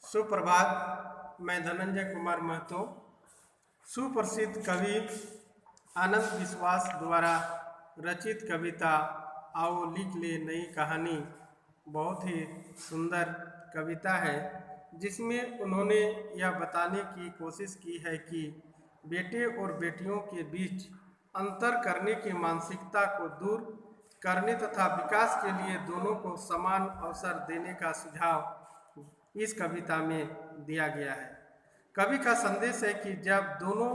सुप्रभात। मैं धनंजय कुमार महतो, सुप्रसिद्ध कवि आनंद विश्वास द्वारा रचित कविता आओ लिख ले नई कहानी बहुत ही सुंदर कविता है, जिसमें उन्होंने यह बताने की कोशिश की है कि बेटे और बेटियों के बीच अंतर करने की मानसिकता को दूर करने तथा विकास के लिए दोनों को समान अवसर देने का सुझाव इस कविता में दिया गया है। कवि का संदेश है कि जब दोनों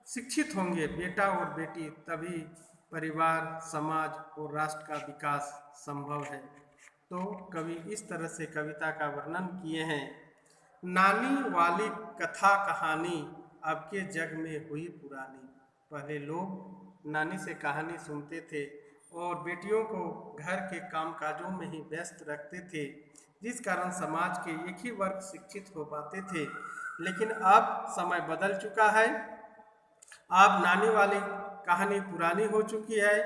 शिक्षित होंगे, बेटा और बेटी, तभी परिवार, समाज और राष्ट्र का विकास संभव है। तो कवि इस तरह से कविता का वर्णन किए हैं। नानी वाली कथा कहानी अब के जग में हुई पुरानी। पहले लोग नानी से कहानी सुनते थे और बेटियों को घर के कामकाजों में ही व्यस्त रखते थे, जिस कारण समाज के एक ही वर्ग शिक्षित हो पाते थे। लेकिन अब समय बदल चुका है। अब नानी वाली कहानी पुरानी हो चुकी है।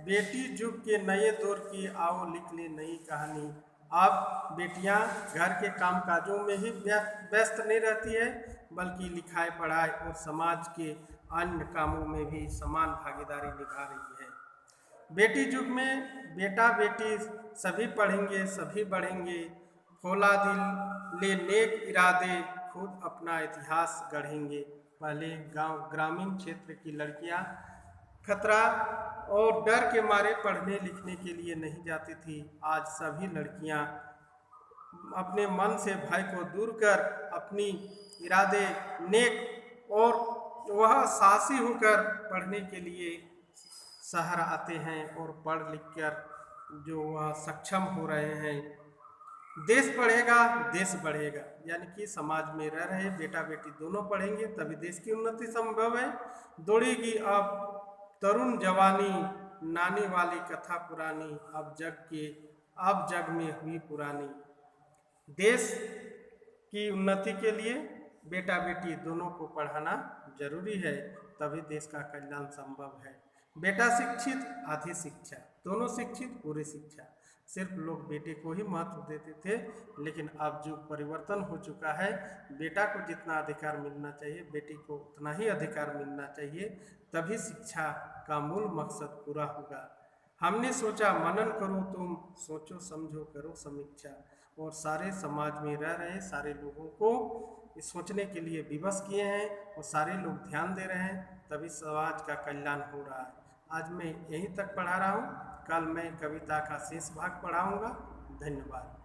बेटी युग के नए दौर की आओ लिख ले नई कहानी। अब बेटियां घर के कामकाजों में ही व्यस्त नहीं रहती है, बल्कि लिखाई पढ़ाई और समाज के अन्य कामों में भी समान भागीदारी निभा रही है। बेटी युग में बेटा बेटी सभी पढ़ेंगे, सभी बढ़ेंगे। खोला दिल ले नेक इरादे, खुद अपना इतिहास गढ़ेंगे। पहले गांव ग्रामीण क्षेत्र की लड़कियां खतरा और डर के मारे पढ़ने लिखने के लिए नहीं जाती थी। आज सभी लड़कियां अपने मन से भय को दूर कर अपनी इरादे नेक और वह साहसी होकर पढ़ने के लिए शहर आते हैं और पढ़ लिख कर जो वह सक्षम हो रहे हैं। देश पढ़ेगा देश बढ़ेगा, यानी कि समाज में रह रहे बेटा बेटी दोनों पढ़ेंगे तभी देश की उन्नति संभव है। दौड़ेगी अब तरुण जवानी, नानी वाली कथा पुरानी, अब जग में हुई पुरानी। देश की उन्नति के लिए बेटा बेटी दोनों को पढ़ाना जरूरी है, तभी देश का कल्याण संभव है। बेटा शिक्षित आधी शिक्षा, दोनों शिक्षित पूरी शिक्षा। सिर्फ लोग बेटे को ही महत्व देते थे, लेकिन अब जो परिवर्तन हो चुका है, बेटा को जितना अधिकार मिलना चाहिए बेटी को उतना ही अधिकार मिलना चाहिए, तभी शिक्षा का मूल मकसद पूरा होगा। हमने सोचा मनन करो तुम, सोचो समझो करो समीक्षा, और सारे समाज में रह रहे सारे लोगों को इस सोचने के लिए विवश किए हैं और सारे लोग ध्यान दे रहे हैं, तभी समाज का कल्याण हो रहा है। आज मैं यहीं तक पढ़ा रहा हूँ, कल मैं कविता का शेष भाग पढ़ाऊँगा। धन्यवाद।